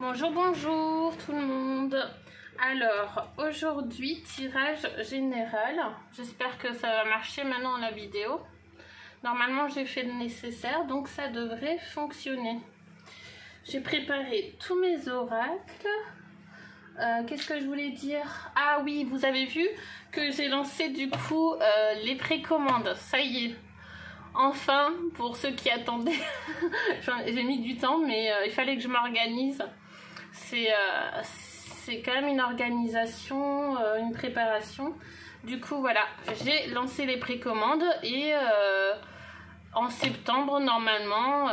Bonjour, bonjour tout le monde. Alors, aujourd'hui, tirage général. J'espère que ça va marcher maintenant la vidéo. Normalement, j'ai fait le nécessaire, donc ça devrait fonctionner. J'ai préparé tous mes oracles. Qu'est-ce que je voulais dire? Ah oui, vous avez vu que j'ai lancé du coup les précommandes. Ça y est. Enfin, pour ceux qui attendaient, j'ai mis du temps, mais il fallait que je m'organise. C'est quand même une organisation, une préparation. Du coup, voilà, j'ai lancé les précommandes et en septembre, normalement,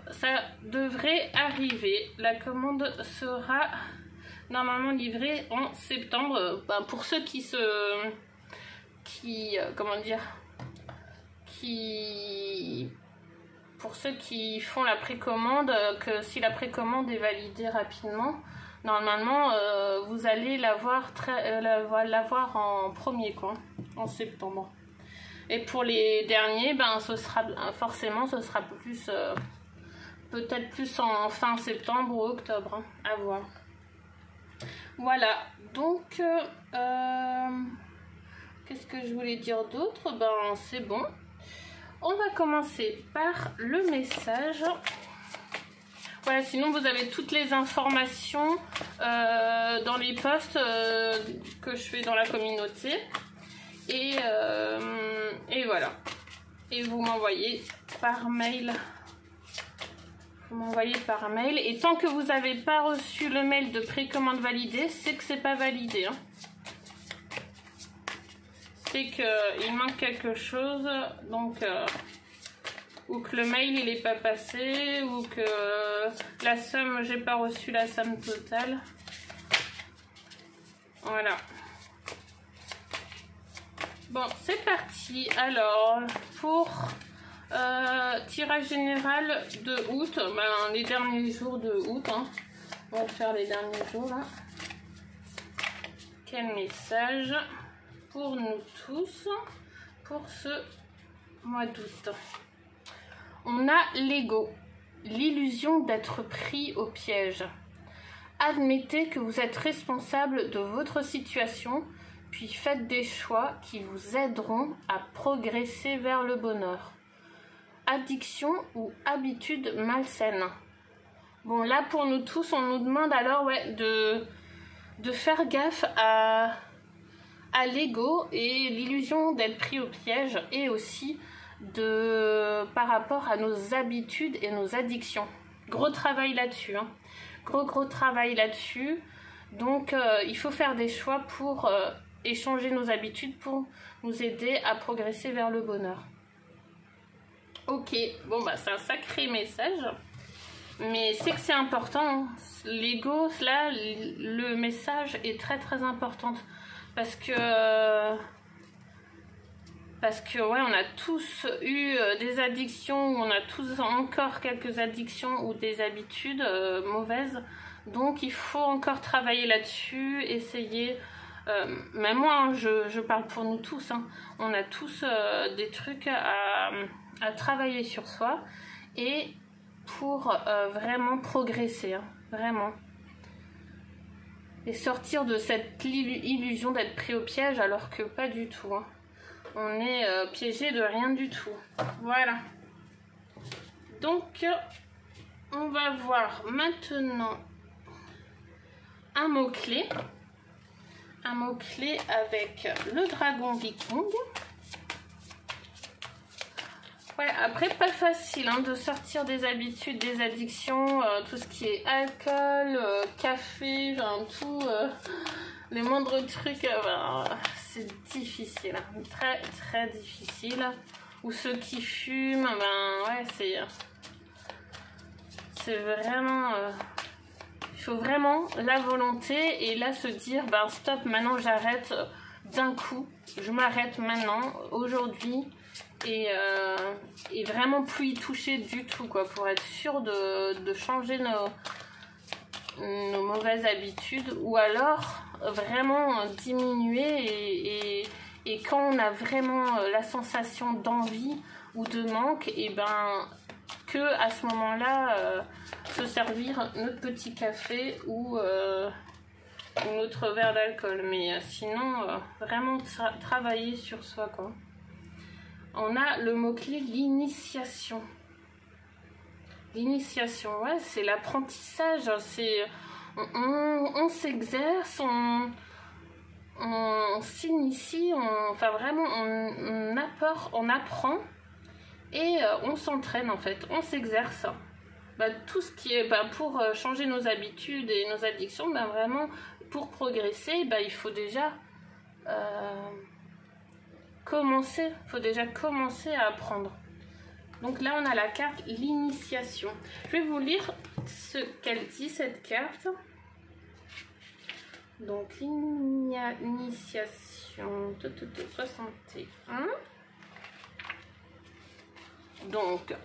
ça devrait arriver. La commande sera normalement livrée en septembre. Pour ceux pour ceux qui font la précommande, que si la précommande est validée rapidement, normalement vous allez l'avoir en premier, quoi, en septembre. Et pour les derniers, ce sera plus peut-être plus en fin septembre ou octobre, à voir. Voilà, donc qu'est-ce que je voulais dire d'autre? C'est bon. On va commencer par le message. Voilà, sinon vous avez toutes les informations dans les posts que je fais dans la communauté. Et voilà. Et vous m'envoyez par mail. Et tant que vous n'avez pas reçu le mail de précommande validée, c'est que c'est pas validé, hein. C'est qu'il manque quelque chose, donc ou que le mail il n'est pas passé, ou que la somme, j'ai pas reçu la somme totale. Voilà. Bon, c'est parti. Alors, pour tirage général de août, les derniers jours de août, hein. On va faire les derniers jours là. Quel message pour nous tous pour ce mois d'août? On a l'ego, l'illusion d'être pris au piège. Admettez que vous êtes responsable de votre situation, puis faites des choix qui vous aideront à progresser vers le bonheur. Addiction ou habitude malsaine. Bon, là pour nous tous, on nous demande alors de faire gaffe à l'ego et l'illusion d'être pris au piège, et aussi par rapport à nos habitudes et nos addictions. Gros travail là-dessus, hein. Gros travail là-dessus. Donc il faut faire des choix pour échanger nos habitudes pour nous aider à progresser vers le bonheur. Ok, bon c'est un sacré message, mais c'est que c'est important, hein. L'ego, là, le message est très important. Parce que ouais, on a tous eu des addictions, on a tous encore quelques addictions ou des habitudes mauvaises. Donc il faut encore travailler là-dessus, essayer. Même moi, hein, je parle pour nous tous, hein. On a tous des trucs à travailler sur soi et pour vraiment progresser, hein, vraiment. Et sortir de cette illusion d'être pris au piège, alors que pas du tout, hein. On est piégé de rien du tout. Voilà. Donc, on va voir maintenant un mot-clé. Un mot-clé avec le dragon viking. Ouais, après, pas facile, hein, de sortir des habitudes, des addictions, tout ce qui est alcool, café, tout, les moindres trucs, c'est difficile, hein, très difficile. Ou ceux qui fument, ouais, c'est vraiment, il faut vraiment la volonté, et là se dire, stop, maintenant j'arrête d'un coup, je m'arrête maintenant, aujourd'hui. Et vraiment plus y toucher du tout, quoi, pour être sûr de changer nos mauvaises habitudes, ou alors vraiment diminuer, et quand on a vraiment la sensation d'envie ou de manque, et que à ce moment-là se servir notre petit café ou notre verre d'alcool. Mais sinon, vraiment travailler sur soi, quoi. On a le mot-clé l'initiation. L'initiation, ouais, c'est l'apprentissage. C'est on s'exerce, on s'initie, enfin vraiment on apprend et on s'entraîne en fait, on s'exerce. Tout ce qui est pour changer nos habitudes et nos addictions, vraiment pour progresser, il faut déjà commencer à apprendre. Donc là on a la carte l'initiation. Je vais vous lire ce qu'elle dit cette carte. Donc l'initiation 61. Donc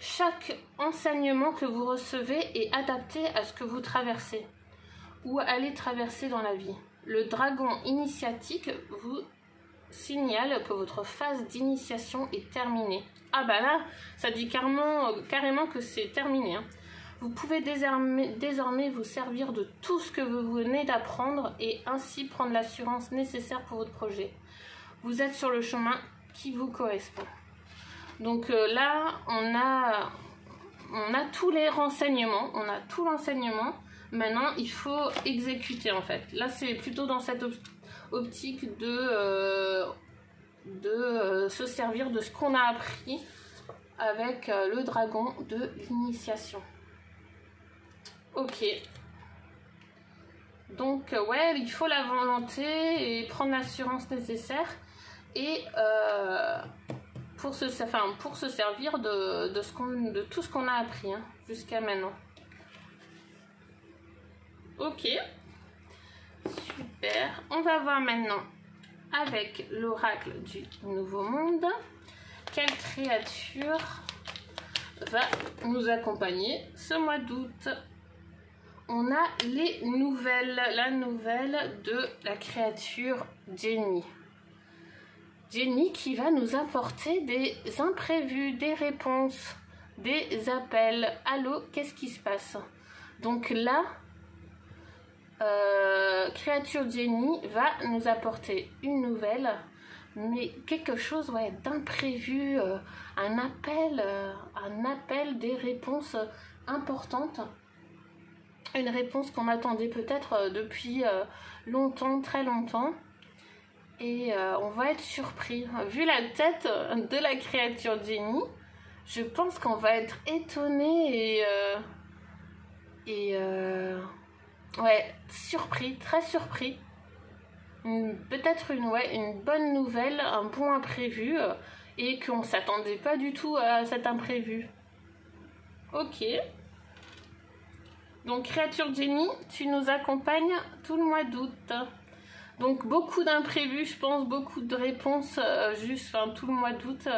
chaque enseignement que vous recevez est adapté à ce que vous traversez ou allez traverser dans la vie. Le dragon initiatique vous signale que votre phase d'initiation est terminée. Ah là, ça dit carrément que c'est terminé. Hein. Vous pouvez désormais vous servir de tout ce que vous venez d'apprendre et ainsi prendre l'assurance nécessaire pour votre projet. Vous êtes sur le chemin qui vous correspond. Donc là, on a tous les renseignements, on a tout l'enseignement. Maintenant, il faut exécuter en fait. Là, c'est plutôt dans cette optique de se servir de ce qu'on a appris avec le dragon de l'initiation. Ok. Donc, ouais, il faut la volonté et prendre l'assurance nécessaire et pour se servir de tout ce qu'on a appris hein, jusqu'à maintenant. Ok. Super. On va voir maintenant avec l'oracle du Nouveau Monde. Quelle créature va nous accompagner ce mois d'août? On a la nouvelle de la créature Jenny. Jenny qui va nous apporter des imprévus, des réponses, des appels. Allô, qu'est-ce qui se passe? Donc là, créature Jenny va nous apporter une nouvelle, mais quelque chose d'imprévu, un appel, des réponses importantes. Une réponse qu'on attendait peut-être depuis longtemps, très longtemps. Et on va être surpris. Vu la tête de la créature Jenny, je pense qu'on va être étonné ouais, surpris, très surpris. Peut-être une bonne nouvelle, un bon imprévu, et qu'on ne s'attendait pas du tout à cet imprévu. Ok. Donc, créature Jenny, tu nous accompagnes tout le mois d'août. Donc, beaucoup d'imprévus, je pense, beaucoup de réponses, tout le mois d'août.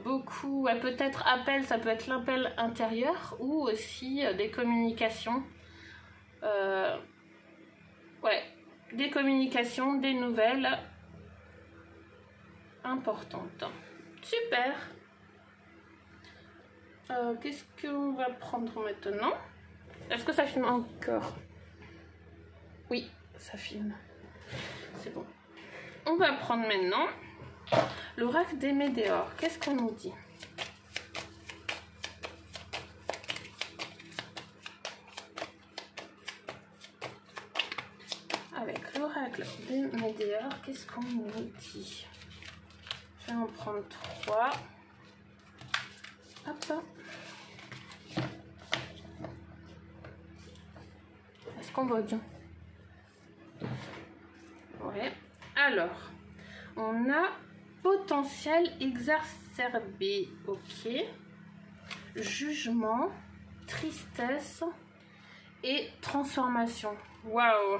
Beaucoup, peut-être appel, ça peut être l'appel intérieur, ou aussi des communications. Des communications, des nouvelles importantes. Super. Qu'est-ce qu'on va prendre maintenant? Est-ce que ça filme encore? Oui, ça filme. C'est bon. On va prendre maintenant l'oracle des météores. Qu'est-ce qu'on nous dit? Avec l'oracle des météores, qu'est-ce qu'on nous dit? Je vais en prendre 3. Hop. Est-ce qu'on voit bien? Ouais. Alors, on a potentiel exacerbé. Ok. Jugement, tristesse et transformation. Waouh!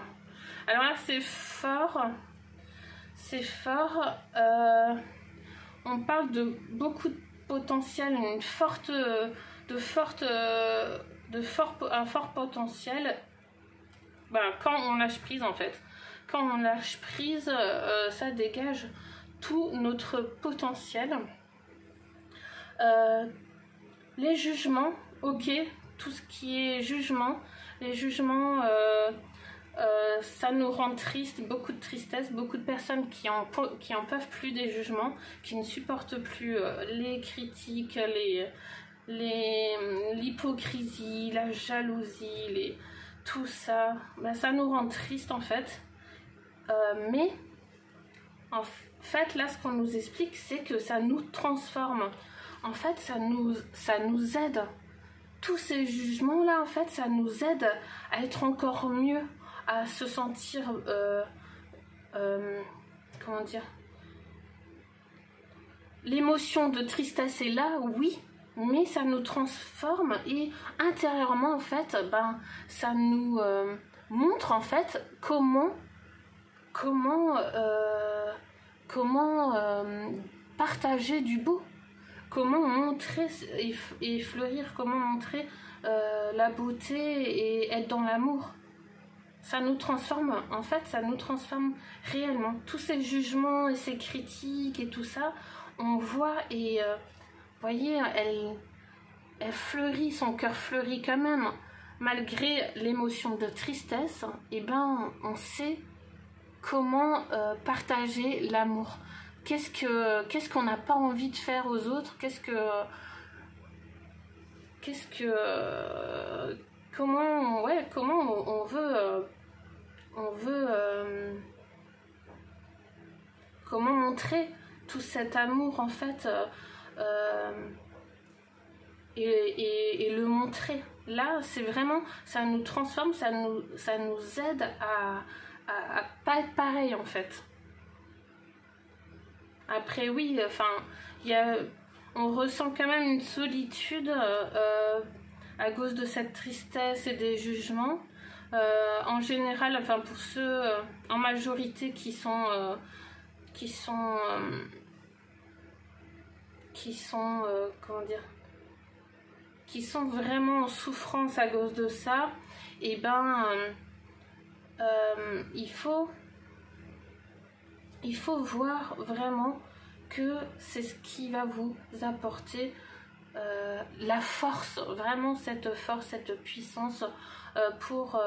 Alors là, c'est fort. C'est fort. On parle de beaucoup de potentiel, un fort potentiel. Quand on lâche prise en fait. Quand on lâche prise, ça dégage tout notre potentiel. les jugements, ok, tout ce qui est jugement, les jugements, ça nous rend triste, beaucoup de tristesse, beaucoup de personnes qui en peuvent plus des jugements, qui ne supportent plus les critiques, l'hypocrisie, la jalousie, tout ça, ben, ça nous rend triste en fait. Mais en fait là ce qu'on nous explique c'est que ça nous transforme. En fait ça nous aide. Tous ces jugements là en fait ça nous aide à être encore mieux, à se sentir comment dire, l'émotion de tristesse est là, oui, mais ça nous transforme et intérieurement en fait ben ça nous montre en fait comment partager du beau, comment montrer et fleurir, comment montrer la beauté et être dans l'amour. Ça nous transforme, en fait, ça nous transforme réellement. Tous ces jugements et ces critiques et tout ça, on voit et vous voyez, elle fleurit, son cœur fleurit quand même. Malgré l'émotion de tristesse, et ben on sait comment partager l'amour. Qu'est-ce qu'on n'a pas envie de faire aux autres, comment on veut comment montrer tout cet amour en fait et le montrer. Là c'est vraiment, ça nous transforme, ça nous aide à pas être pareil en fait. Après oui, enfin on ressent quand même une solitude à cause de cette tristesse et des jugements. En général, enfin pour ceux en majorité qui sont comment dire, qui sont vraiment en souffrance à cause de ça, et ben il faut voir vraiment que c'est ce qui va vous apporter la force, vraiment cette force, cette puissance pour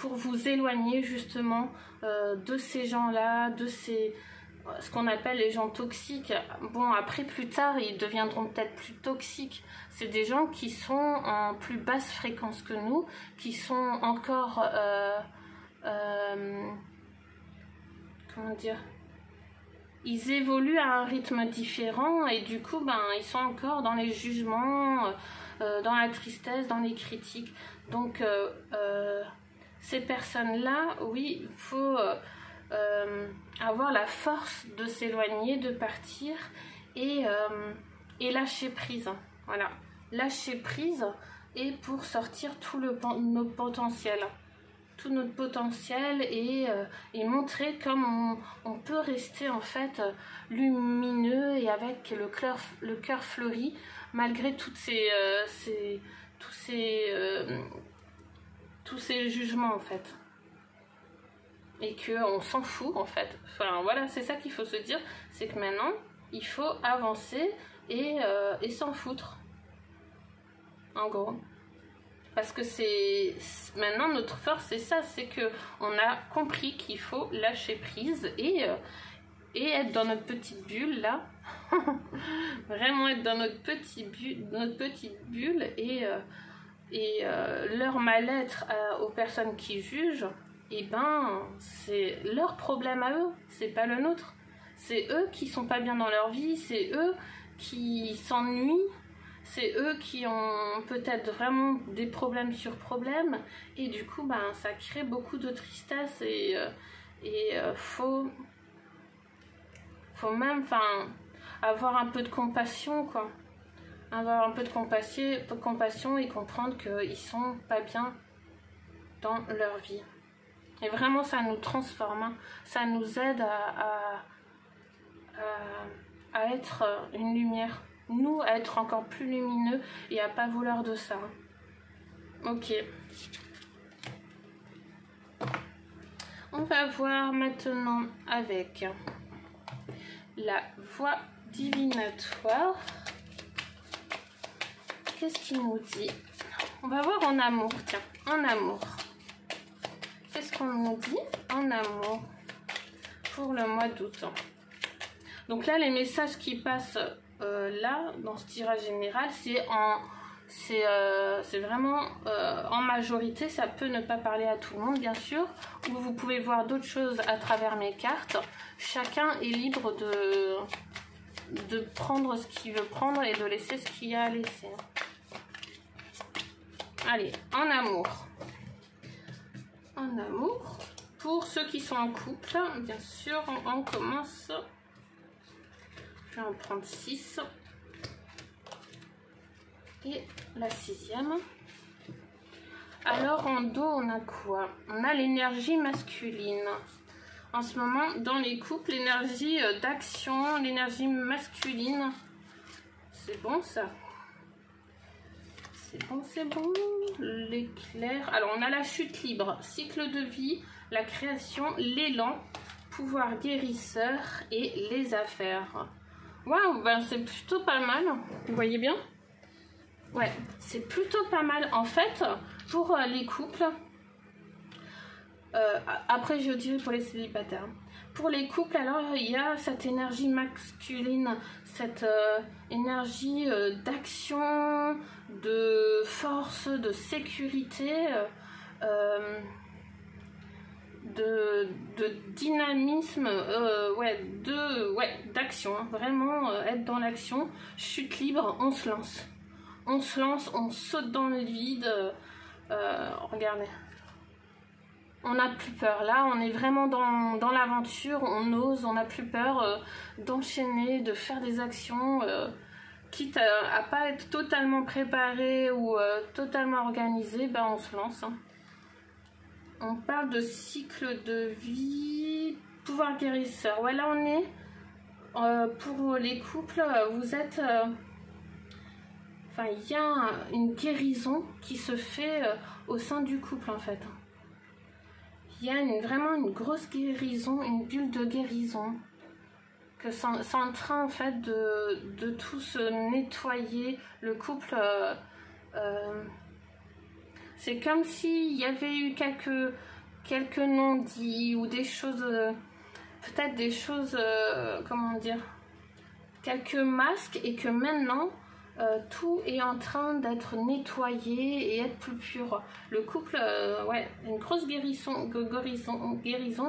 vous éloigner justement de ces gens-là, de ce qu'on appelle les gens toxiques. Bon, après plus tard ils deviendront peut-être plus toxiques. C'est des gens qui sont en plus basse fréquence que nous, qui sont encore comment dire, ils évoluent à un rythme différent et du coup ben ils sont encore dans les jugements, dans la tristesse, dans les critiques. Donc ces personnes-là, oui, il faut avoir la force de s'éloigner, de partir et lâcher prise. Voilà, lâcher prise et pour sortir tout notre potentiel. Tout notre potentiel et montrer comme on peut rester en fait lumineux et avec le cœur fleuri malgré toutes tous ces jugements en fait, et qu'on s'en fout en fait. Enfin voilà, c'est ça qu'il faut se dire, c'est que maintenant il faut avancer et s'en foutre en gros. Parce que c'est maintenant notre force, c'est ça, c'est que on a compris qu'il faut lâcher prise et être dans notre petite bulle là, vraiment être dans notre petite bulle et leur mal-être aux personnes qui jugent, et ben c'est leur problème à eux, c'est pas le nôtre. C'est eux qui sont pas bien dans leur vie, c'est eux qui s'ennuient. C'est eux qui ont peut-être vraiment des problèmes sur problèmes et du coup ben, ça crée beaucoup de tristesse et faut même avoir un peu de compassion quoi. Avoir un peu de compassion et comprendre qu'ils sont pas bien dans leur vie. Et vraiment ça nous transforme, hein. Ça nous aide à être une lumière. Nous, à être encore plus lumineux et à pas vouloir de ça. Ok. On va voir maintenant avec la voix divinatoire. qu'est-ce qu'il nous dit? On va voir en amour, tiens, en amour. Qu'est-ce qu'on nous dit en amour pour le mois d'août? Donc là, les messages qui passent là, dans ce tirage général, c'est vraiment en majorité. Ça peut ne pas parler à tout le monde, bien sûr. Ou vous pouvez voir d'autres choses à travers mes cartes. Chacun est libre de prendre ce qu'il veut prendre et de laisser ce qu'il y a à laisser. Allez, en amour. En amour. Pour ceux qui sont en couple, bien sûr, on commence. Je vais en prendre 6. Et la 6e. Alors, en dos, on a quoi? On a l'énergie masculine. En ce moment, dans les couples, l'énergie d'action, l'énergie masculine. C'est bon, ça. C'est bon, c'est bon. L'éclair. Alors, on a la chute libre, cycle de vie, la création, l'élan, pouvoir guérisseur et les affaires. Waouh, ben c'est plutôt pas mal. Vous voyez bien? Ouais, c'est plutôt pas mal. En fait, pour les couples, après je dirais pour les célibataires. Pour les couples, alors il y a cette énergie masculine, cette énergie d'action, de force, de sécurité, de dynamisme, d'action, hein, vraiment être dans l'action. Chute libre, on se lance. On se lance, on saute dans le vide. Regardez. On n'a plus peur. Là, on est vraiment dans l'aventure. On ose, on n'a plus peur d'enchaîner, de faire des actions. Quitte à pas être totalement préparé ou totalement organisé, ben on se lance. Hein. On parle de cycle de vie, pouvoir guérisseur. Ouais, là, on est... pour les couples, vous êtes... Enfin, il y a une guérison qui se fait au sein du couple, en fait. Il y a vraiment une grosse guérison, une bulle de guérison. Que c'est en train, en fait, de tout se nettoyer. Le couple... c'est comme s'il y avait eu quelques non-dits ou des choses... peut-être des choses... comment dire? Quelques masques et que maintenant... tout est en train d'être nettoyé et être plus pur. Le couple, ouais, une grosse guérison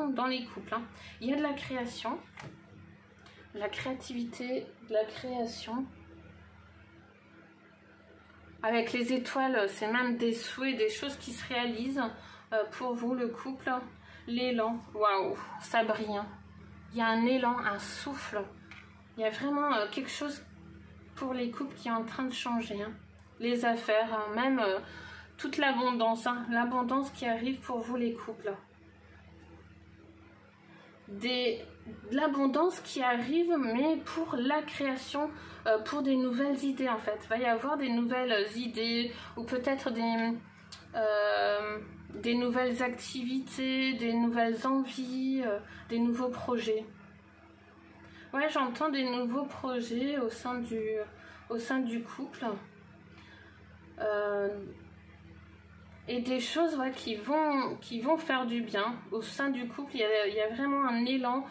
dans les couples. Hein. Il y a de la création, la créativité, de la création. Avec les étoiles, c'est même des souhaits, des choses qui se réalisent pour vous, le couple. L'élan, waouh, ça brille. Hein. Il y a un élan, un souffle. Il y a vraiment quelque chose pour les couples qui est en train de changer. Hein. Les affaires, hein, même toute l'abondance. Hein, l'abondance qui arrive pour vous, les couples. De l'abondance qui arrive, mais pour la création, pour des nouvelles idées, en fait. Il va y avoir des nouvelles idées, ou peut-être des nouvelles activités, des nouvelles envies, des nouveaux projets. Ouais, j'entends des nouveaux projets au sein du couple. Et des choses ouais, qui vont faire du bien. Au sein du couple, il y a vraiment un élan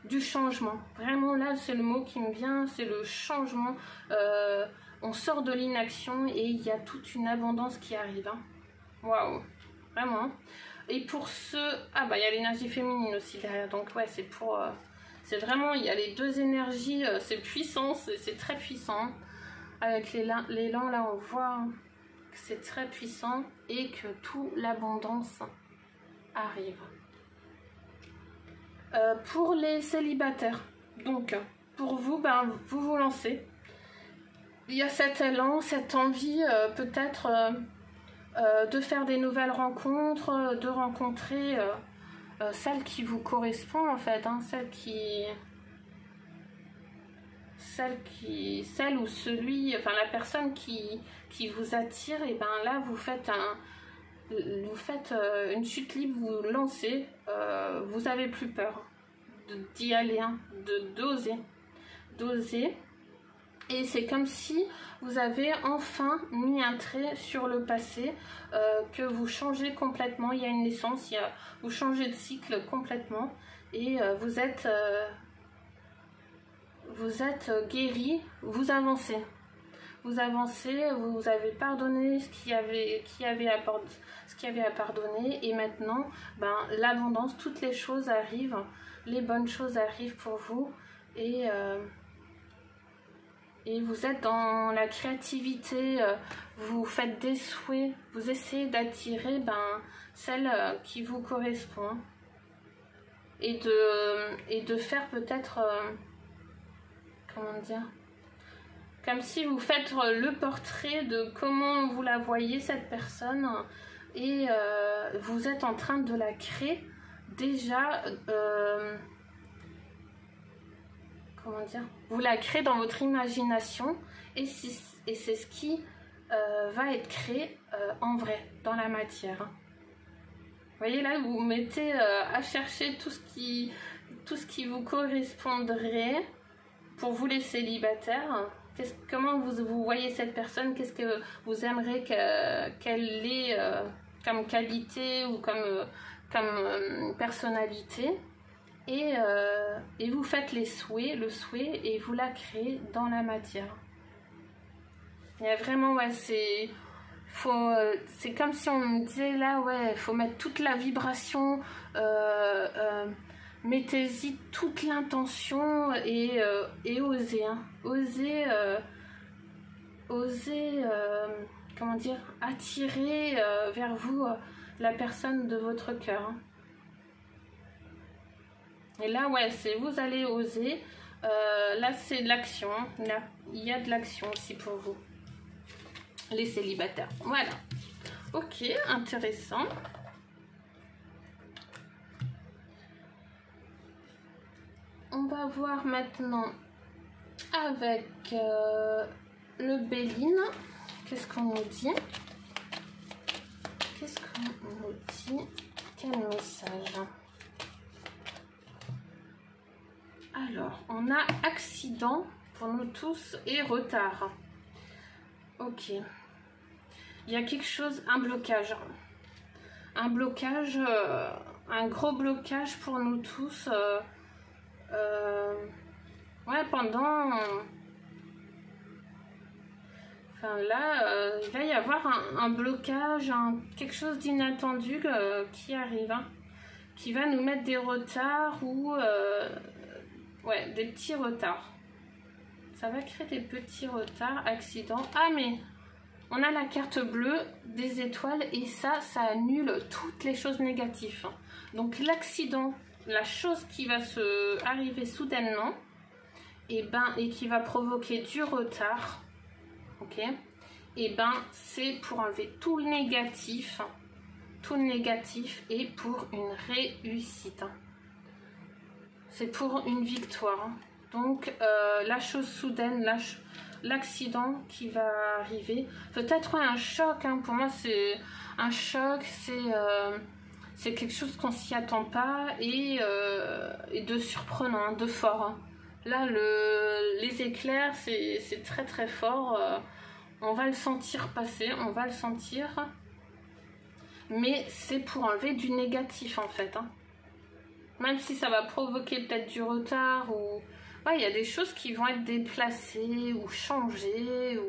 du changement. Vraiment, là, c'est le mot qui me vient, c'est le changement. On sort de l'inaction et il y a toute une abondance qui arrive. Hein. Waouh, vraiment. Et pour ceux... Ah, bah, il y a l'énergie féminine aussi derrière. Donc, ouais, c'est pour... c'est vraiment, il y a les deux énergies, c'est puissant, c'est très puissant. Avec l'élan, là, on voit que c'est très puissant et que toute l'abondance arrive. Pour les célibataires, donc, pour vous, ben, vous vous lancez. Il y a cet élan, cette envie, peut-être, de faire des nouvelles rencontres, de rencontrer... celle qui vous correspond en fait, hein, celle ou celui, enfin la personne qui vous attire, et ben là vous faites une chute libre, vous lancez, vous avez plus peur d'y aller, hein, d'oser. Et c'est comme si vous avez enfin mis un trait sur le passé, que vous changez complètement. Il y a une naissance, vous changez de cycle complètement et vous êtes guéri, vous avancez. Vous avancez, vous avez pardonné ce qu'il y avait à pardonner et maintenant, ben, l'abondance, toutes les choses arrivent, les bonnes choses arrivent pour vous et vous êtes dans la créativité, vous faites des souhaits, vous essayez d'attirer celle qui vous correspond et de faire peut-être, comment dire, comme si vous faites le portrait de comment vous la voyez cette personne et vous êtes en train de la créer déjà, comment dire, vous la créez dans votre imagination et c'est ce qui va être créé en vrai, dans la matière. Vous voyez là, vous vous mettez à chercher tout ce qui vous correspondrait pour vous les célibataires. Comment vous voyez cette personne? Qu'est-ce que vous aimeriez qu'elle ait comme qualité ou comme personnalité? Et vous faites le souhait et vous la créez dans la matière. Il y a vraiment, ouais, c'est comme si on me disait là, ouais, il faut mettre toute la vibration, mettez-y toute l'intention et osez, hein. Osez, comment dire, attirer vers vous la personne de votre cœur, hein. Et là, ouais, vous allez oser. Là, c'est de l'action. Là, il y a de l'action aussi pour vous, les célibataires. Voilà. Ok, intéressant. On va voir maintenant avec le Béline. Qu'est-ce qu'on nous dit? Qu'est-ce qu'on nous dit? Quel message? Alors, on a accident pour nous tous et retard. Ok. Il y a quelque chose, un blocage. Un blocage, un gros blocage pour nous tous. Ouais, pendant... Enfin là, il va y avoir un blocage, quelque chose d'inattendu qui arrive, hein, qui va nous mettre des retards ou... ouais, des petits retards. Ça va créer des petits retards, accidents. Ah, mais on a la carte bleue des étoiles et ça annule toutes les choses négatives. Donc l'accident, la chose qui va se arriver soudainement, et qui va provoquer du retard, ok, et c'est pour enlever tout le négatif et pour une réussite. C'est pour une victoire. Donc la chose soudaine, l'accident qui va arriver, peut-être un choc, hein. Pour moi c'est un choc, c'est quelque chose qu'on s'y attend pas et de surprenant, hein, de fort, hein. Là les éclairs c'est très très fort, on va le sentir passer, on va le sentir, mais c'est pour enlever du négatif en fait, hein. Même si ça va provoquer peut-être du retard ou... Ouais, il y a des choses qui vont être déplacées ou changées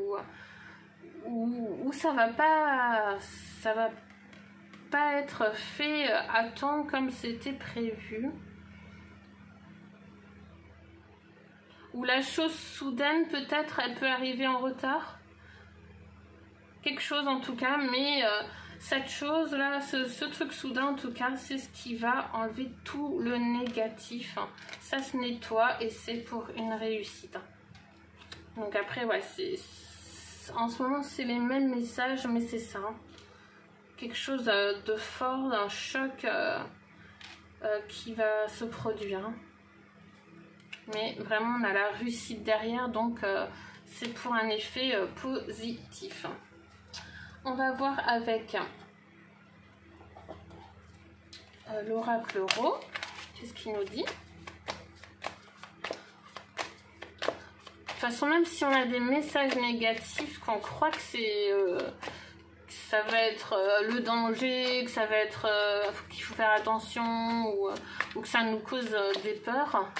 ou ça va pas être fait à temps comme c'était prévu. Ou la chose soudaine, peut-être, elle peut arriver en retard. Quelque chose en tout cas, mais... cette chose là, ce truc soudain en tout cas, c'est ce qui va enlever tout le négatif. Ça se nettoie et c'est pour une réussite. Donc après, ouais, en ce moment c'est les mêmes messages, mais c'est ça. Quelque chose de fort, d'un choc qui va se produire. Mais vraiment on a la réussite derrière, donc c'est pour un effet positif. On va voir avec l'oracle Qu'est-ce qu'il nous dit? façon, même si on a des messages négatifs, qu'on croit que c'est... que ça va être le danger, que ça va être qu'il faut faire attention ou que ça nous cause des peurs,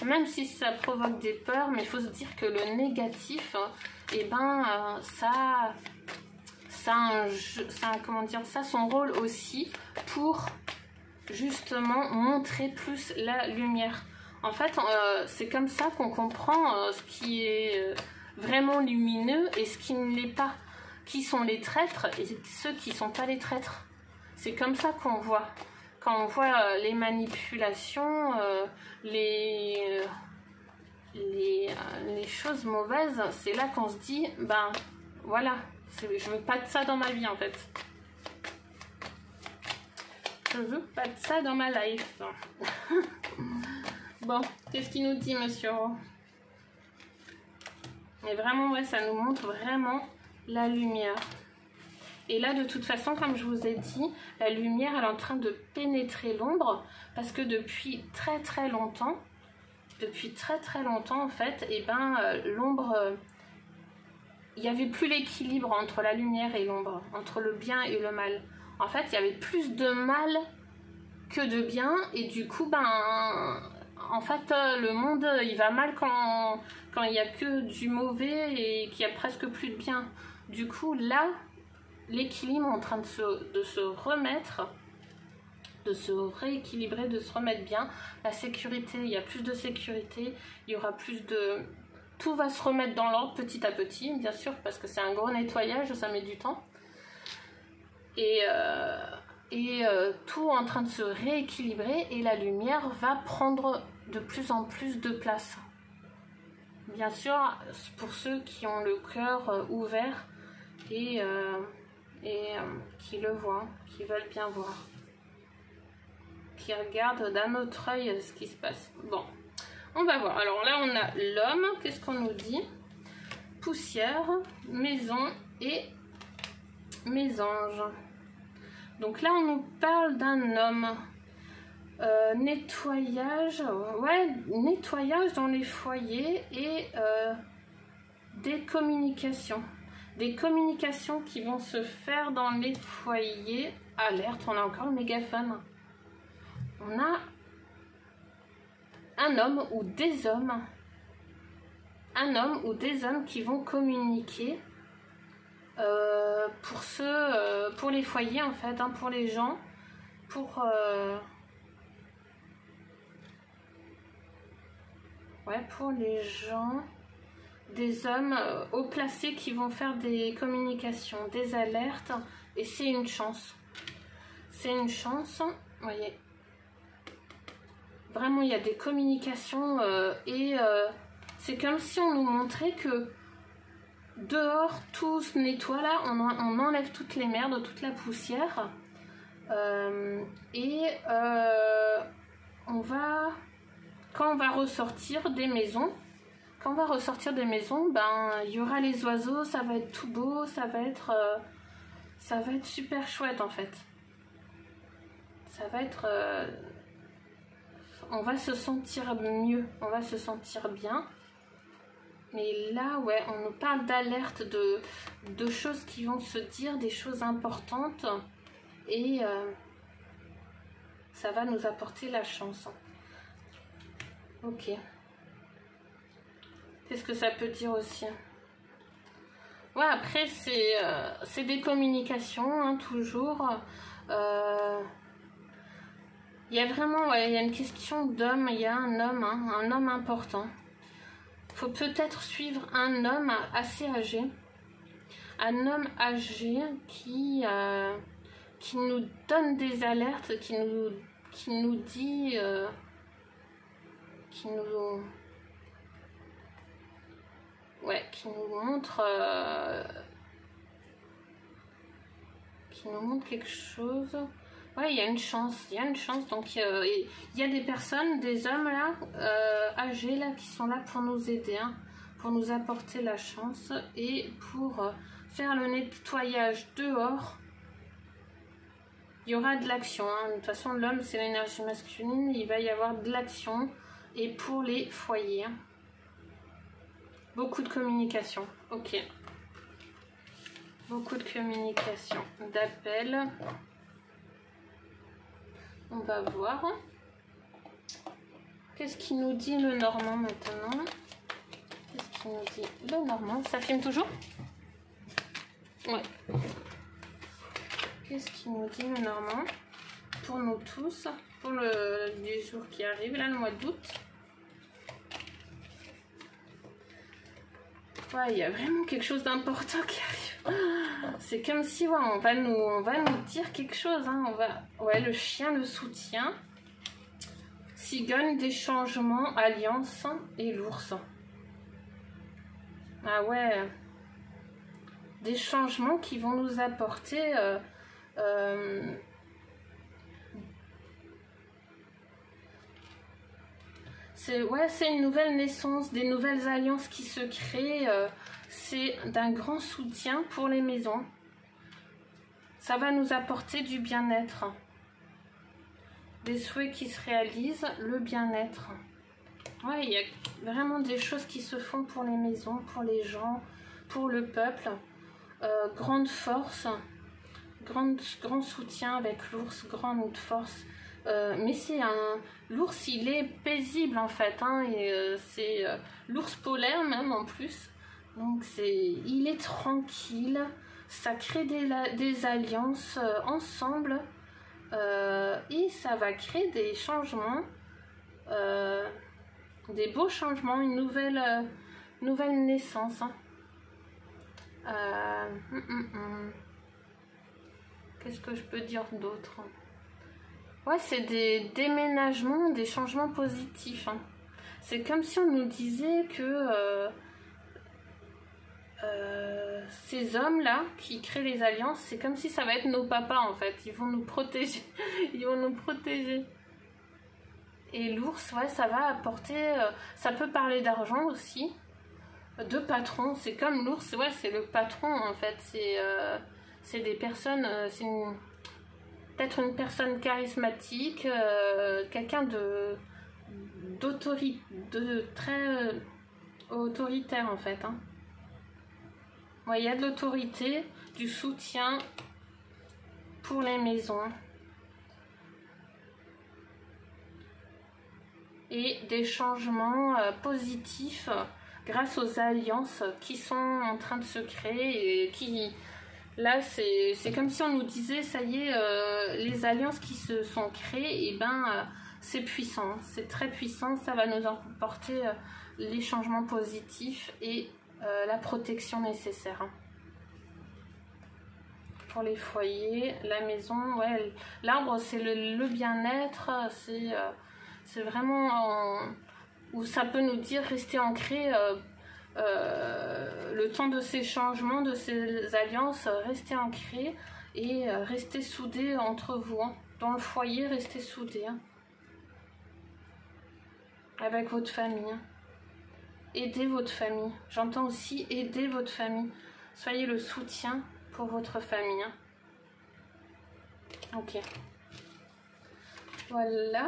même si ça provoque des peurs, mais il faut se dire que le négatif, et ben ça comment dire, ça son rôle aussi pour justement montrer plus la lumière. En fait, c'est comme ça qu'on comprend ce qui est vraiment lumineux et ce qui ne l'est pas. Qui sont les traîtres et ceux qui ne sont pas les traîtres. C'est comme ça qu'on voit. Quand on voit les manipulations, les choses mauvaises, c'est là qu'on se dit, ben voilà, je veux pas de ça dans ma vie en fait. Je veux pas de ça dans ma life. Bon, qu'est-ce qu'il nous dit, monsieur? Mais vraiment, ouais, ça nous montre vraiment la lumière. Et là, de toute façon, comme je vous ai dit, la lumière, elle est en train de pénétrer l'ombre, parce que depuis très longtemps, en fait, et ben l'ombre, il n'y avait plus l'équilibre entre la lumière et l'ombre, entre le bien et le mal. En fait, il y avait plus de mal que de bien, et du coup, ben, en fait, le monde, il va mal quand il n'y a que du mauvais et qu'il n'y a presque plus de bien. Du coup, là, l'équilibre est en train de se remettre, de se rééquilibrer, de se remettre bien. La sécurité, il y a plus de sécurité, il y aura plus de... Tout va se remettre dans l'ordre petit à petit, bien sûr, parce que c'est un gros nettoyage, ça met du temps. Et tout est en train de se rééquilibrer et la lumière va prendre de plus en plus de place. Bien sûr, pour ceux qui ont le cœur ouvert et qui le voient, qui veulent bien voir, qui regardent d'un autre œil ce qui se passe. Bon, on va voir. Alors là, on a l'homme. Qu'est-ce qu'on nous dit? Poussière, maison et mésange. Donc là, on nous parle d'un homme. Nettoyage, ouais, nettoyage dans les foyers et des communications. Des communications qui vont se faire dans les foyers. Alerte, on a encore le mégaphone. On a un homme ou des hommes. Un homme ou des hommes qui vont communiquer pour les foyers en fait, hein, pour les gens, pour les gens, des hommes haut placés qui vont faire des communications, des alertes, et c'est une chance. C'est une chance, vous voyez. Vraiment, il y a des communications c'est comme si on nous montrait que dehors, tout se nettoie là, on enlève toutes les merdes, toute la poussière, quand on va ressortir des maisons, ben il y aura les oiseaux, ça va être tout beau, ça va être super chouette en fait. Ça va être on va se sentir mieux, on va se sentir bien. Mais là, ouais, on nous parle d'alerte, de choses qui vont se dire, des choses importantes, et ça va nous apporter la chance. Ok. Qu'est-ce que ça peut dire aussi? Ouais, après, c'est des communications, hein, toujours. Il y a vraiment, ouais, il y a une question d'homme, il y a un homme important. Il faut peut-être suivre un homme assez âgé. Un homme âgé qui nous donne des alertes, qui nous dit... qui nous montre quelque chose. Ouais, il y a une chance, donc il y a des personnes, des hommes là, âgés là, qui sont là pour nous aider, hein, pour nous apporter la chance et pour faire le nettoyage dehors. Il y aura de l'action, hein. De toute façon, l'homme c'est l'énergie masculine, il va y avoir de l'action, et pour les foyers, hein. Beaucoup de communication. Ok. Beaucoup de communication. D'appel. On va voir. Qu'est-ce qu'il nous dit le Normand maintenant? Qu'est-ce qu'il nous dit le Normand? Ça filme toujours? Ouais. Qu'est-ce qu'il nous dit le Normand? Pour nous tous, pour les jours qui arrivent, là, le mois d'août. Ouais, il y a vraiment quelque chose d'important qui arrive. C'est comme si, ouais, on va nous dire quelque chose. Hein. Ouais, le chien le soutient. Cigogne, des changements, alliance et l'ours. Ah ouais. Des changements qui vont nous apporter... c'est une nouvelle naissance, des nouvelles alliances qui se créent. C'est d'un grand soutien pour les maisons. Ça va nous apporter du bien-être. Des souhaits qui se réalisent, le bien-être. Ouais, il y a vraiment des choses qui se font pour les maisons, pour les gens, pour le peuple. Grande force, grand soutien avec l'ours, grande force. Mais c'est l'ours, il est paisible en fait, hein, et c'est l'ours polaire même en plus. Donc il est tranquille, ça crée des alliances ensemble, et ça va créer des changements, des beaux changements, une nouvelle naissance. Hein. Qu'est-ce que je peux dire d'autre? Ouais, c'est des déménagements, des changements positifs. Hein. C'est comme si on nous disait que ces hommes-là qui créent les alliances, c'est comme si ça va être nos papas en fait. Ils vont nous protéger. Ils vont nous protéger. Et l'ours, ouais, ça va apporter... ça peut parler d'argent aussi. De patron. C'est comme l'ours, ouais, c'est le patron en fait. C'est des personnes... c'est peut-être une personne charismatique, quelqu'un de très autoritaire en fait. Hein. Ouais, il y a de l'autorité, du soutien pour les maisons et des changements positifs grâce aux alliances qui sont en train de se créer et qui... Là, c'est comme si on nous disait, ça y est, les alliances qui se sont créées, et ben, c'est puissant, c'est très puissant, ça va nous apporter les changements positifs et la protection nécessaire. Hein. Pour les foyers, la maison, ouais, l'arbre, c'est le bien-être, c'est vraiment où ça peut nous dire rester ancré. Le temps de ces changements, de ces alliances, restez ancrés et restez soudés entre vous. Hein. Dans le foyer, restez soudés. Hein. Avec votre famille. Hein. Aidez votre famille. J'entends aussi aider votre famille. Soyez le soutien pour votre famille. Hein. Ok. Voilà.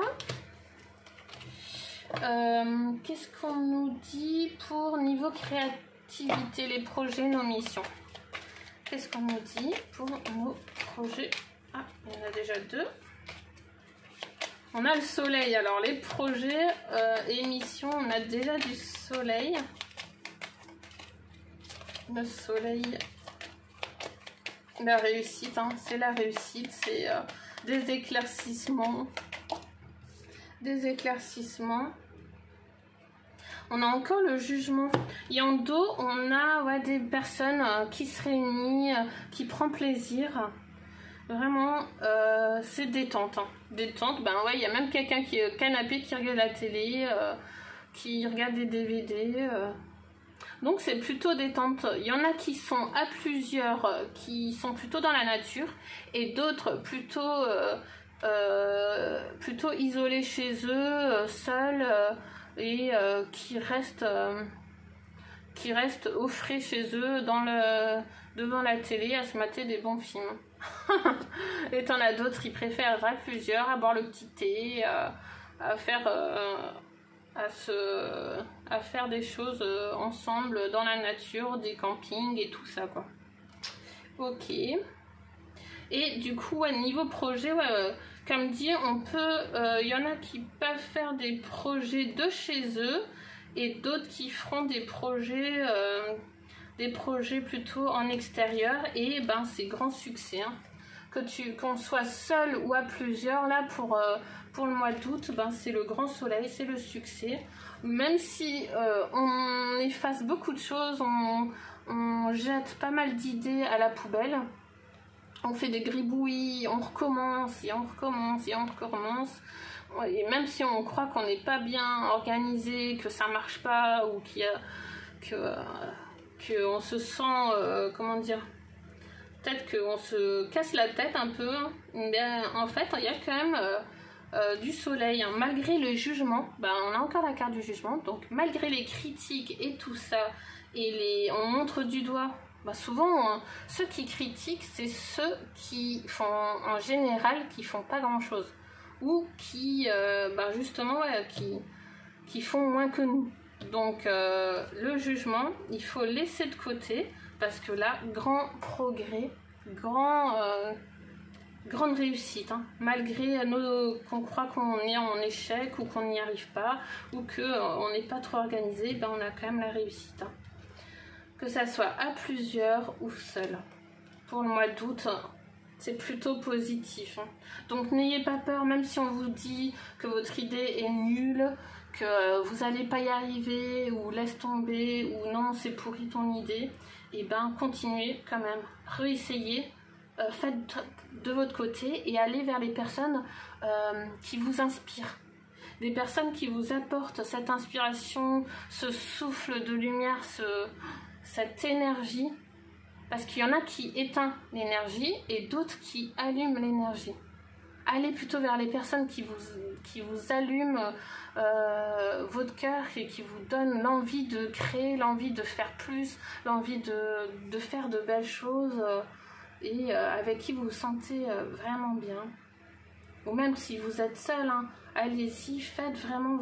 Qu'est-ce qu'on nous dit pour niveau créativité, les projets, nos missions? Qu'est-ce qu'on nous dit pour nos projets? Ah, il y en a déjà deux. On a le soleil. Alors, les projets et missions, on a déjà du soleil. Le soleil, la réussite, hein, c'est la réussite, c'est des éclaircissements. Des éclaircissements. On a encore le jugement. Et en dos, on a des personnes qui se réunissent, qui prennent plaisir. Vraiment, c'est détente. Hein. Détente, ben ouais, il y a même quelqu'un qui est au canapé, qui regarde la télé, qui regarde des DVD. Donc c'est plutôt détente. Il y en a qui sont à plusieurs, qui sont plutôt dans la nature, et d'autres plutôt isolés chez eux, seuls, et qui restent au frais chez eux devant la télé à se mater des bons films. Et t'en as d'autres qui préfèrent à plusieurs, à boire le petit thé, à faire à faire des choses ensemble dans la nature, des campings et tout ça quoi. Ok. Et du coup, niveau projet, comme dit, on peut, y en a qui peuvent faire des projets de chez eux et d'autres qui feront des projets plutôt en extérieur et ben c'est grand succès. Hein. Qu'on soit seul ou à plusieurs, là pour le mois d'août, ben, c'est le grand soleil, c'est le succès. Même si on efface beaucoup de choses, on jette pas mal d'idées à la poubelle. On fait des gribouillis, on recommence et on recommence et on recommence. Et même si on croit qu'on n'est pas bien organisé, que ça marche pas ou qu'on se sent, comment dire, peut-être qu'on se casse la tête un peu, mais en fait il y a quand même du soleil, hein. Malgré le jugement, ben, on a encore la carte du jugement, donc malgré les critiques et tout ça, et on montre du doigt. Bah souvent, ceux qui critiquent, c'est ceux qui font, en général, qui font pas grand-chose. Ou qui, justement, qui font moins que nous. Donc, le jugement, il faut laisser de côté, parce que là, grand progrès, grande réussite. Hein. Malgré qu'on croit qu'on est en échec, ou qu'on n'y arrive pas, ou qu'on n'est pas trop organisé, ben, on a quand même la réussite. Hein. Que ça soit à plusieurs ou seul. Pour le mois d'août, c'est plutôt positif. Hein. Donc n'ayez pas peur, même si on vous dit que votre idée est nulle, que vous n'allez pas y arriver, ou laisse tomber, ou non, c'est pourri ton idée, et ben continuez quand même. Réessayez, faites de votre côté et allez vers les personnes qui vous inspirent. Des personnes qui vous apportent cette inspiration, ce souffle de lumière, cette énergie, parce qu'il y en a qui éteignent l'énergie et d'autres qui allument l'énergie. Allez plutôt vers les personnes qui vous allument votre cœur et qui vous donnent l'envie de créer, l'envie de faire plus, l'envie de faire de belles choses et avec qui vous vous sentez vraiment bien. Ou même si vous êtes seul, hein, allez-y, faites vraiment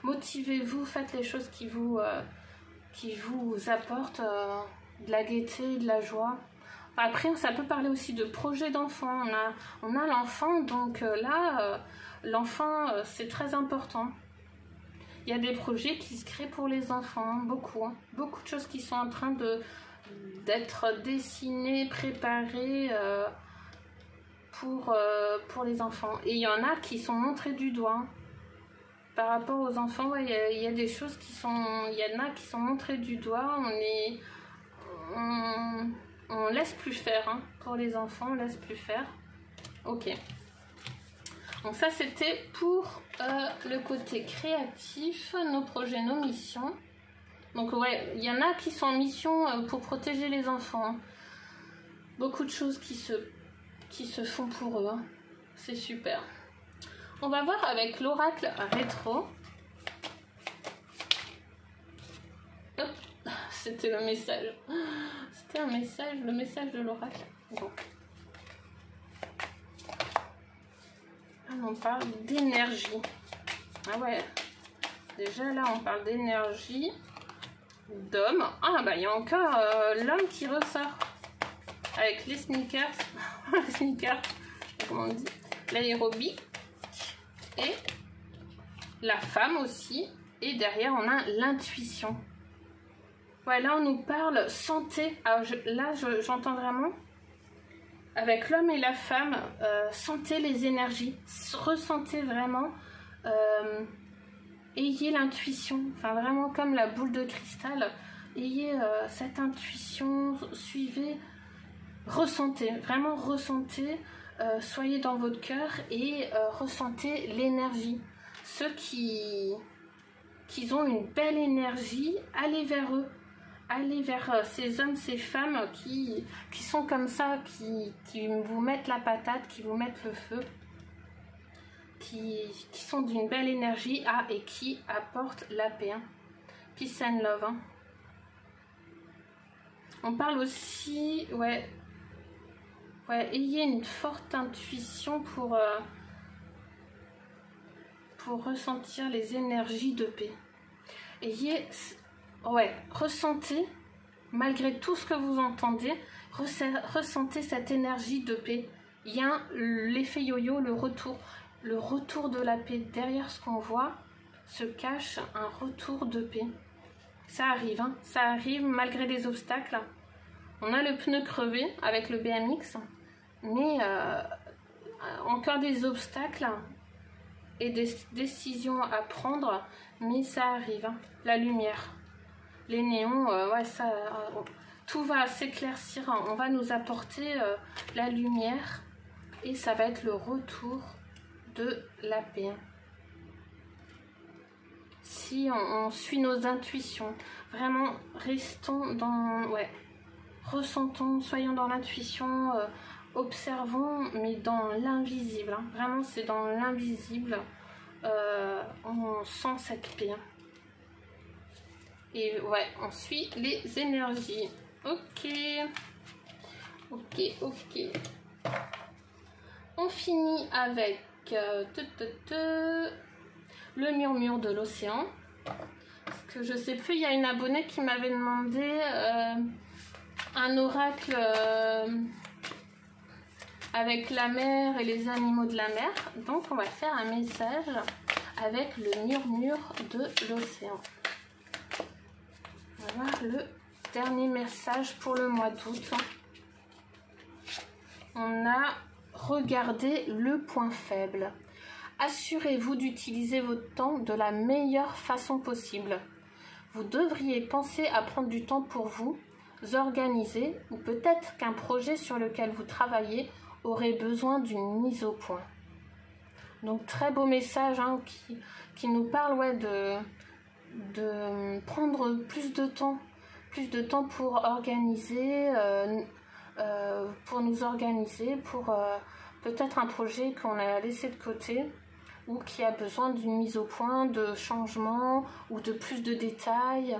motivez-vous, faites les choses qui vous apportent de la gaieté, de la joie. Après, ça peut parler aussi de projets d'enfants. On a l'enfant, donc là, l'enfant, c'est très important. Il y a des projets qui se créent pour les enfants, beaucoup. Hein. Beaucoup de choses qui sont en train d'être dessinées, préparées pour les enfants. Et il y en a qui sont montrés du doigt. Par rapport aux enfants, il y a des choses il y en a qui sont montrées du doigt, on laisse plus faire, hein. Pour les enfants, on laisse plus faire. Ok. Donc ça, c'était pour le côté créatif, nos projets, nos missions. Donc ouais, il y en a qui sont en mission pour protéger les enfants. Hein. Beaucoup de choses qui se font pour eux. Hein. C'est super. On va voir avec l'oracle rétro. Hop, c'était le message. C'était un message, le message de l'oracle. Bon. On parle d'énergie. Ah ouais. Déjà là, on parle d'énergie. D'homme. Ah bah il y a encore l'homme qui ressort. Avec les sneakers. Les sneakers. Je sais pas comment on dit. L'aérobie. Et la femme aussi. Et derrière, on a l'intuition. Ouais, là, on nous parle santé. Alors, j'entends vraiment, avec l'homme et la femme, sentez les énergies. Ressentez vraiment. Ayez l'intuition. Enfin, vraiment comme la boule de cristal. Ayez cette intuition. Suivez. Ressentez. Vraiment, ressentez. Soyez dans votre cœur et ressentez l'énergie. Ceux qui ont une belle énergie, allez vers eux. Allez vers ces hommes, ces femmes qui sont comme ça, qui vous mettent la patate, qui vous mettent le feu, qui sont d'une belle énergie et qui apportent la paix. Hein. Peace and love. Hein. On parle aussi, ouais, ayez une forte intuition pour faut ressentir les énergies de paix. Ressentez, malgré tout ce que vous entendez, ressentez cette énergie de paix. Il y a l'effet yo-yo, le retour de la paix. Derrière ce qu'on voit se cache un retour de paix. Ça arrive, hein, ça arrive malgré les obstacles. On a le pneu crevé avec le BMX, mais encore des obstacles et des décisions à prendre, mais ça arrive, hein. La lumière, les néons, tout va s'éclaircir, on va nous apporter la lumière et ça va être le retour de la paix. Si on suit nos intuitions, vraiment restons dans, ressentons, soyons dans l'intuition, observons, mais dans l'invisible, hein. Vraiment c'est dans l'invisible, on sent cette paix. Et on suit les énergies. Ok. On finit avec le murmure de l'océan. Parce que je sais plus, il y a une abonnée qui m'avait demandé un oracle avec la mer et les animaux de la mer. Donc on va faire un message avec le murmure de l'océan. On va voir le dernier message pour le mois d'août. On a regardé le point faible. Assurez-vous d'utiliser votre temps de la meilleure façon possible. Vous devriez penser à prendre du temps pour vous organiser, ou peut-être qu'un projet sur lequel vous travaillez aurait besoin d'une mise au point. Donc très beau message, hein, qui nous parle de prendre plus de temps pour organiser, pour nous organiser, pour peut-être un projet qu'on a laissé de côté ou qui a besoin d'une mise au point, de changement ou de plus de détails,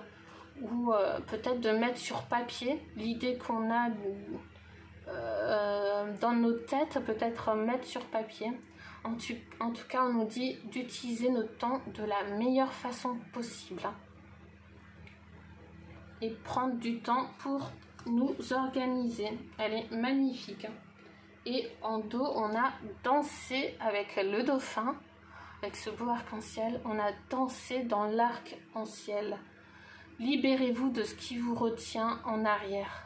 ou peut-être de mettre sur papier l'idée qu'on a dans nos têtes, peut-être mettre sur papier. En tout cas, on nous dit d'utiliser notre temps de la meilleure façon possible et prendre du temps pour nous organiser. Elle est magnifique. Et en dos, on a dansé avec le dauphin, avec ce beau arc-en-ciel. On a dansé dans l'arc-en-ciel. Libérez-vous de ce qui vous retient en arrière.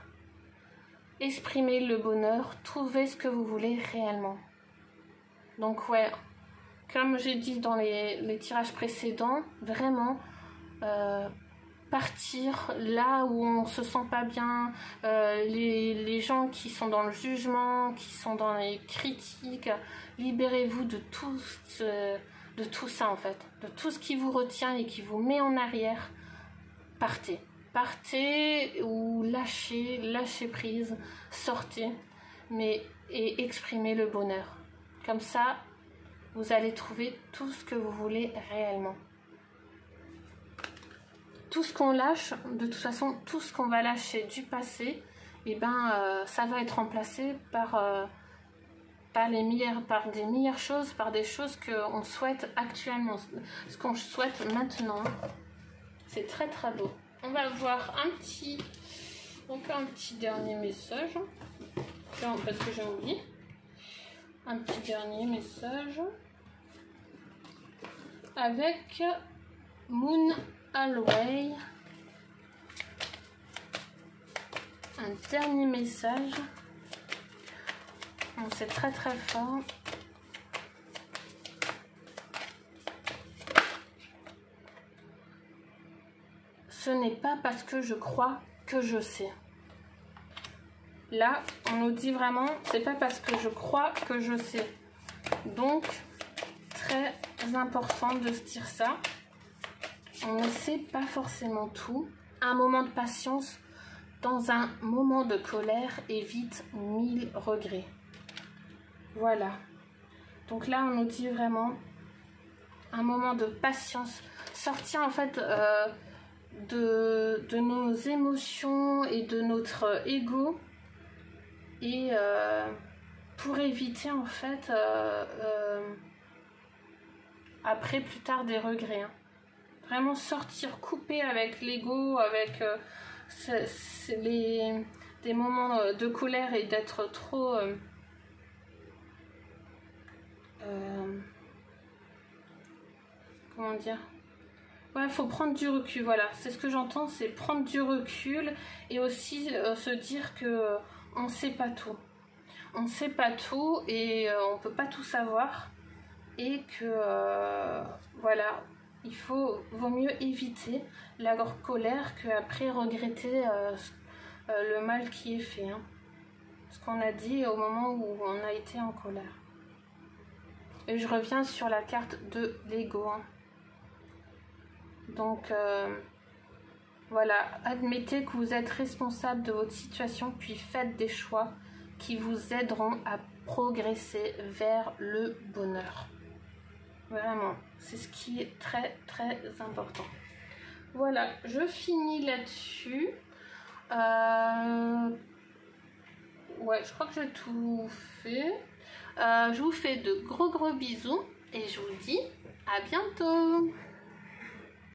Exprimez le bonheur, trouvez ce que vous voulez réellement. Donc comme j'ai dit dans les tirages précédents, vraiment partir là où on se sent pas bien, les gens qui sont dans le jugement, qui sont dans les critiques, libérez-vous de tout ça en fait, de tout ce qui vous retient et qui vous met en arrière. Partez ou lâchez prise, sortez, et exprimez le bonheur. Comme ça, vous allez trouver tout ce que vous voulez réellement. Tout ce qu'on lâche, de toute façon, tout ce qu'on va lâcher du passé, ça va être remplacé par des meilleures choses, par des choses qu'on souhaite actuellement, ce qu'on souhaite maintenant. C'est très très beau. On va voir encore un petit dernier message, parce que j'ai oublié. Un petit dernier message avec Moon Alway. Un dernier message. C'est très très fort. Ce n'est pas parce que je crois que je sais. Là, on nous dit vraiment, c'est pas parce que je crois que je sais. Donc, très important de se dire ça. On ne sait pas forcément tout. Un moment de patience dans un moment de colère évite 1000 regrets. Voilà. Donc là, on nous dit vraiment un moment de patience. Sortir en fait de nos émotions et de notre ego. Et pour éviter en fait après plus tard des regrets. Hein. Vraiment sortir, couper avec l'ego, avec des moments de colère et d'être trop... comment dire? Ouais, faut prendre du recul, voilà. C'est ce que j'entends, c'est prendre du recul et aussi se dire que on sait pas tout. On sait pas tout et on peut pas tout savoir. Et que, voilà, vaut mieux éviter la colère qu'après regretter le mal qui est fait. Hein. Ce qu'on a dit au moment où on a été en colère. Et je reviens sur la carte de l'ego. Hein. Donc, voilà, admettez que vous êtes responsable de votre situation, puis faites des choix qui vous aideront à progresser vers le bonheur. Vraiment, c'est ce qui est très très important. Voilà, je finis là-dessus. Ouais, je crois que j'ai tout fait. Je vous fais de gros bisous et je vous dis à bientôt.